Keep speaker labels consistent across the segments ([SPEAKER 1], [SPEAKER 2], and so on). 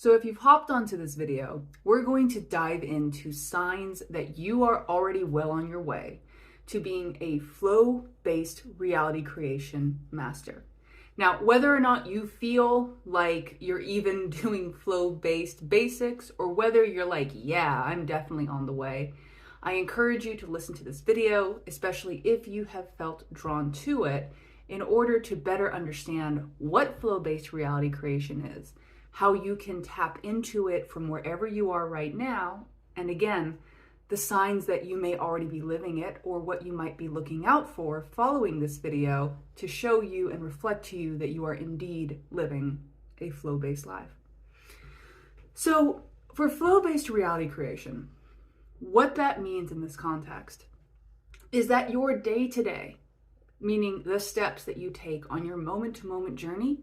[SPEAKER 1] So if you've hopped onto this video, we're going to dive into signs that you are already well on your way to being a flow-based reality creation master. Now, whether or not you feel like you're even doing flow-based basics, or whether you're like, yeah, I'm definitely on the way, I encourage you to listen to this video, especially if you have felt drawn to it, in order to better understand what flow-based reality creation is, how you can tap into it from wherever you are right now, and again, the signs that you may already be living it or what you might be looking out for following this video to show you and reflect to you that you are indeed living a flow-based life. So for flow-based reality creation, what that means in this context is that your day-to-day, meaning the steps that you take on your moment-to-moment journey,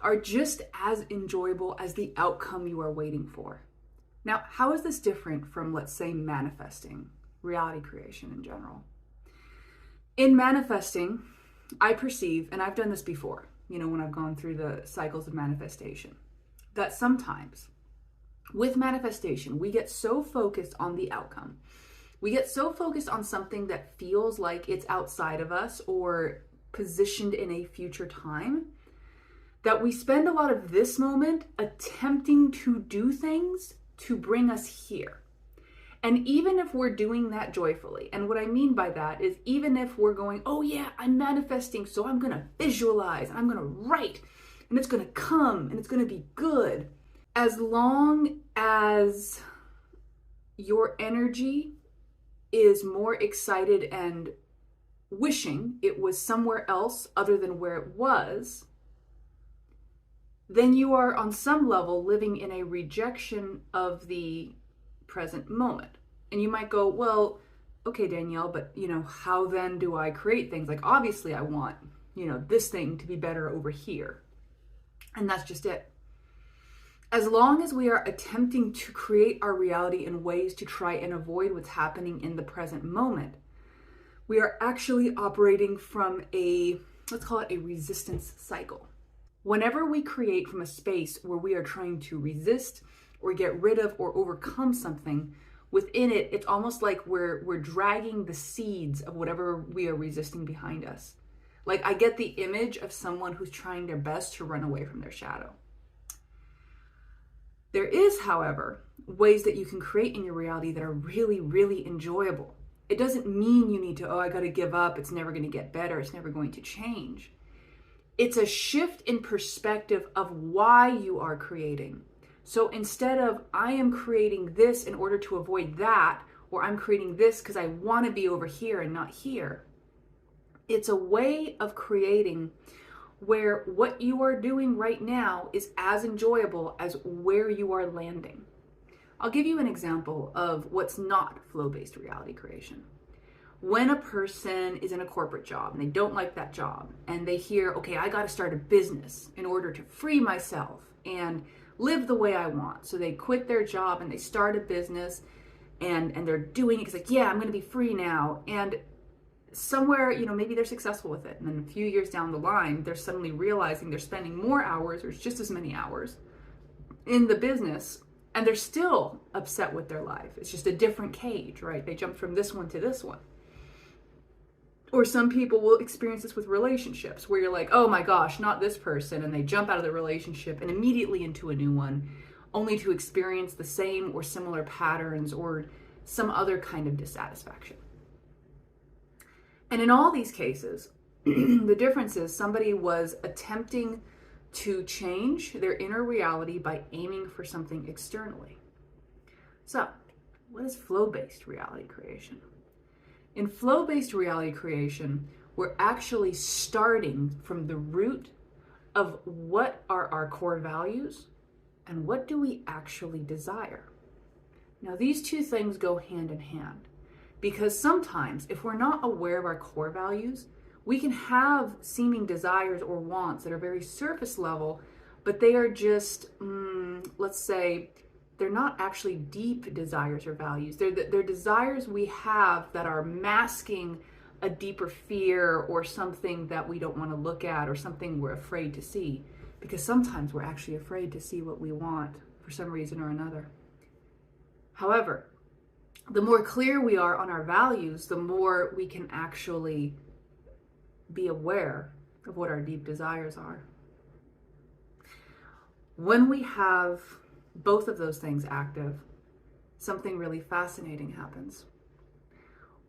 [SPEAKER 1] are just as enjoyable as the outcome you are waiting for. Now, how is this different from, let's say, manifesting, reality creation in general? In manifesting, I perceive, and I've done this before, when I've gone through the cycles of manifestation, that sometimes with manifestation, we get so focused on the outcome. We get so focused on something that feels like it's outside of us or positioned in a future time that we spend a lot of this moment attempting to do things to bring us here. And even if we're doing that joyfully, and what I mean by that is even if we're going, oh yeah, I'm manifesting, so I'm gonna visualize, I'm gonna write, and it's gonna come, and it's gonna be good. As long as your energy is more excited and wishing it was somewhere else other than where it was, then you are on some level living in a rejection of the present moment. And you might go, well, okay, Danielle, but how then do I create things? Like, obviously I want, this thing to be better over here. And that's just it. As long as we are attempting to create our reality in ways to try and avoid what's happening in the present moment, we are actually operating from let's call it a resistance cycle. Whenever we create from a space where we are trying to resist or get rid of or overcome something, within it, it's almost like we're dragging the seeds of whatever we are resisting behind us. Like, I get the image of someone who's trying their best to run away from their shadow. There is, however, ways that you can create in your reality that are really, really enjoyable. It doesn't mean you need to, I got to give up. It's never going to get better. It's never going to change. It's a shift in perspective of why you are creating. So instead of, I am creating this in order to avoid that, or I'm creating this because I want to be over here and not here, it's a way of creating where what you are doing right now is as enjoyable as where you are landing. I'll give you an example of what's not flow-based reality creation. When a person is in a corporate job and they don't like that job and they hear, okay, I got to start a business in order to free myself and live the way I want. So they quit their job and they start a business and they're doing it because like, yeah, I'm going to be free now. And somewhere, maybe they're successful with it. And then a few years down the line, they're suddenly realizing they're spending more hours or just as many hours in the business. And they're still upset with their life. It's just a different cage, right? They jumped from this one to this one. Or some people will experience this with relationships where you're like, oh my gosh, not this person. And they jump out of the relationship and immediately into a new one, only to experience the same or similar patterns or some other kind of dissatisfaction. And in all these cases, the difference is somebody was attempting to change their inner reality by aiming for something externally. So, what is flow-based reality creation? In flow-based reality creation, we're actually starting from the root of what are our core values and what do we actually desire. Now, these two things go hand in hand because sometimes if we're not aware of our core values, we can have seeming desires or wants that are very surface level, but they are just, let's say, they're not actually deep desires or values. They're desires we have that are masking a deeper fear or something that we don't want to look at or something we're afraid to see. Because sometimes we're actually afraid to see what we want for for some reason or another. However, the more clear we are on our values, the more we can actually be aware of what our deep desires are. When we have both of those things active, something really fascinating happens.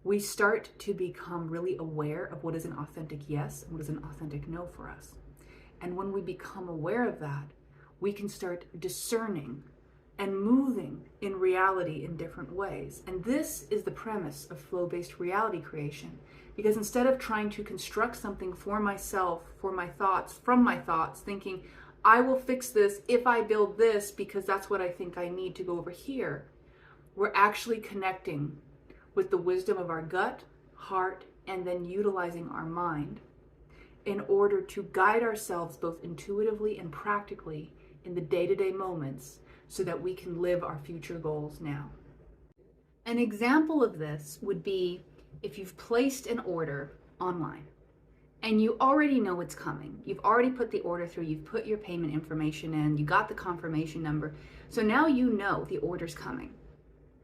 [SPEAKER 1] We start to become really aware of what is an authentic yes and what is an authentic no for us. And when we become aware of that, we can start discerning and moving in reality in different ways. And this is the premise of flow-based reality creation. Because instead of trying to construct something for myself, for my thoughts, from my thoughts, thinking, I will fix this if I build this because that's what I think I need to go over here, we're actually connecting with the wisdom of our gut, heart, and then utilizing our mind in order to guide ourselves both intuitively and practically in the day-to-day moments so that we can live our future goals now. An example of this would be if you've placed an order online and you already know it's coming. You've already put the order through, you've put your payment information in, you got the confirmation number. So now you know the order's coming.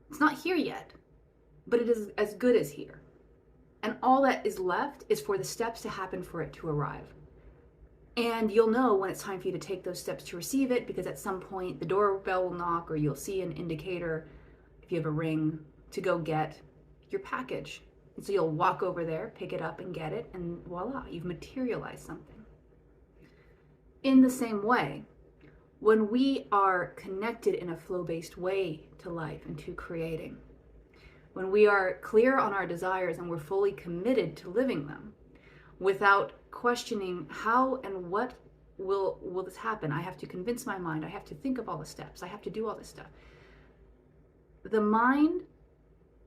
[SPEAKER 1] It's not here yet, but it is as good as here. And all that is left is for the steps to happen for it to arrive. And you'll know when it's time for you to take those steps to receive it, because at some point the doorbell will knock or you'll see an indicator, if you have a ring, to go get your package. And so you'll walk over there, pick it up and get it, and voila, you've materialized something. In the same way, when we are connected in a flow-based way to life and to creating, when we are clear on our desires and we're fully committed to living them without questioning how and what will this happen, I have to convince my mind, I have to think of all the steps, I have to do all this stuff. The mind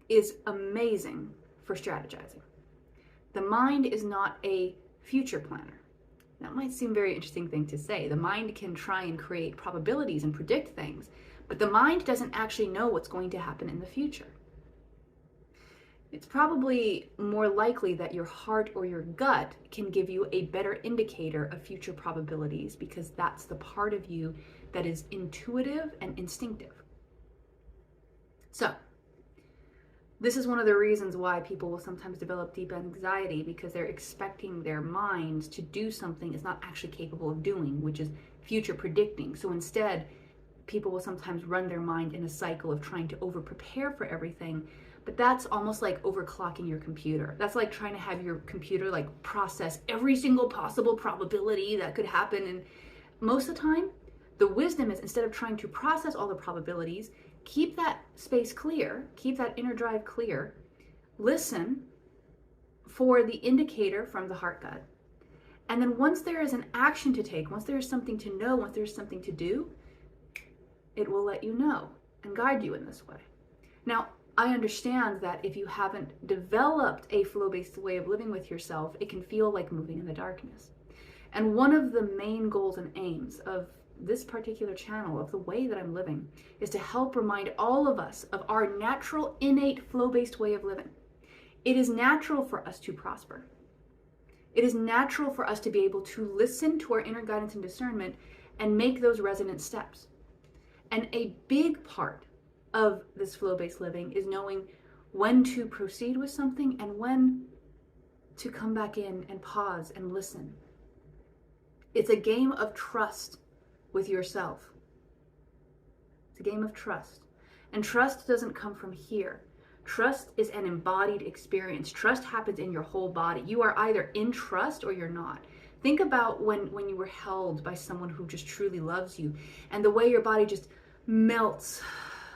[SPEAKER 1] is amazing for strategizing. The mind is not a future planner. That might seem a very interesting thing to say. The mind can try and create probabilities and predict things, but the mind doesn't actually know what's going to happen in the future. It's probably more likely that your heart or your gut can give you a better indicator of future probabilities, because that's the part of you that is intuitive and instinctive. So, this is one of the reasons why people will sometimes develop deep anxiety, because they're expecting their minds to do something it's not actually capable of doing, which is future predicting. So instead, people will sometimes run their mind in a cycle of trying to over-prepare for everything, but that's almost like overclocking your computer. That's like trying to have your computer like process every single possible probability that could happen. And most of the time, the wisdom is, instead of trying to process all the probabilities, keep that space clear, keep that inner drive clear, listen for the indicator from the heart gut. And then once there is an action to take, once there is something to know, once there's something to do, it will let you know and guide you in this way. Now, I understand that if you haven't developed a flow-based way of living with yourself, it can feel like moving in the darkness. And one of the main goals and aims of this particular channel, of the way that I'm living, is to help remind all of us of our natural, innate, flow-based way of living. It is natural for us to prosper. It is natural for us to be able to listen to our inner guidance and discernment and make those resonant steps. And a big part of this flow-based living is knowing when to proceed with something and when to come back in and pause and listen. It's a game of trust with yourself. It's a game of trust. And trust doesn't come from here. Trust is an embodied experience. Trust happens in your whole body. You are either in trust or you're not. Think about when you were held by someone who just truly loves you, and the way your body just melts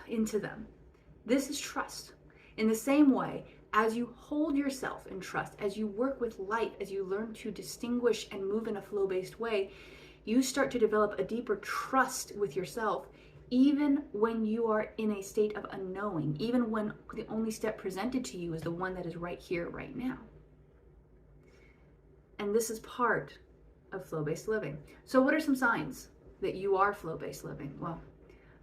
[SPEAKER 1] into them. This is trust. In the same way, as you hold yourself in trust, as you work with light, as you learn to distinguish and move in a flow-based way, you start to develop a deeper trust with yourself, even when you are in a state of unknowing, even when the only step presented to you is the one that is right here, right now. And this is part of flow-based living. So what are some signs that you are flow-based living? Well,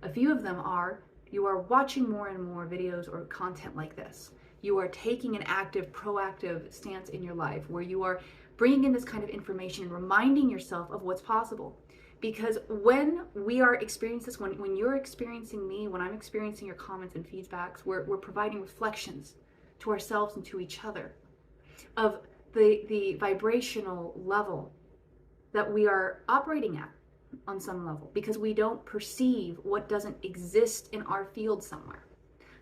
[SPEAKER 1] a few of them are: you are watching more and more videos or content like this. You are taking an active, proactive stance in your life where you are bringing in this kind of information and reminding yourself of what's possible. Because when we are experiencing this, when you're experiencing me, when I'm experiencing your comments and feedbacks, we're providing reflections to ourselves and to each other of the vibrational level that we are operating at on some level, because we don't perceive what doesn't exist in our field somewhere.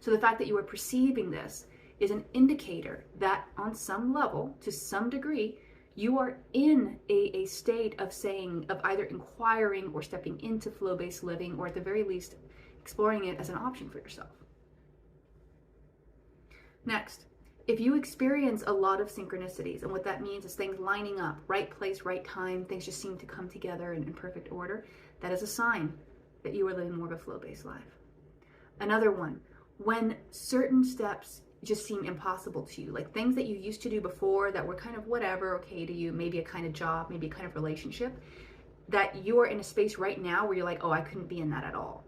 [SPEAKER 1] So the fact that you are perceiving this is an indicator that on some level, to some degree, you are in a state of either inquiring or stepping into flow-based living, or at the very least, exploring it as an option for yourself. Next, if you experience a lot of synchronicities, and what that means is things lining up, right place, right time, things just seem to come together in perfect order, that is a sign that you are living more of a flow-based life. Another one, when certain steps just seem impossible to you, like things that you used to do before that were kind of whatever, okay to you, maybe a kind of job, maybe a kind of relationship, that you are in a space right now where you're like, oh, I couldn't be in that at all.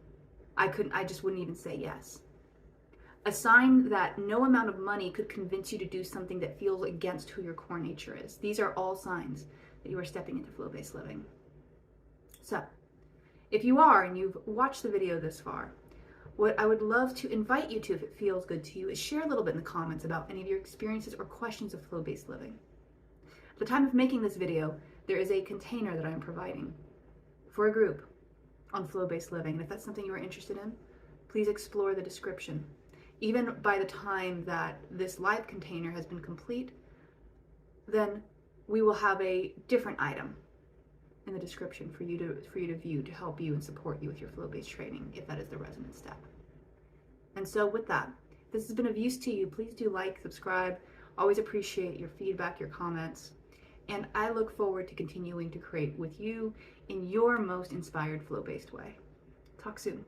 [SPEAKER 1] I just wouldn't even say yes. A sign that no amount of money could convince you to do something that feels against who your core nature is. These are all signs that you are stepping into flow-based living. So, if you are and you've watched the video this far, what I would love to invite you to, if it feels good to you, is share a little bit in the comments about any of your experiences or questions of flow-based living. At the time of making this video, there is a container that I'm providing for a group on flow-based living. And if that's something you are interested in, please explore the description. Even by the time that this live container has been complete, then we will have a different item in the description for you to view, to help you and support you with your flow-based training, if that is the resonant step. And so with that, if this has been of use to you, please do like, subscribe. Always appreciate your feedback, your comments. And I look forward to continuing to create with you in your most inspired flow-based way. Talk soon.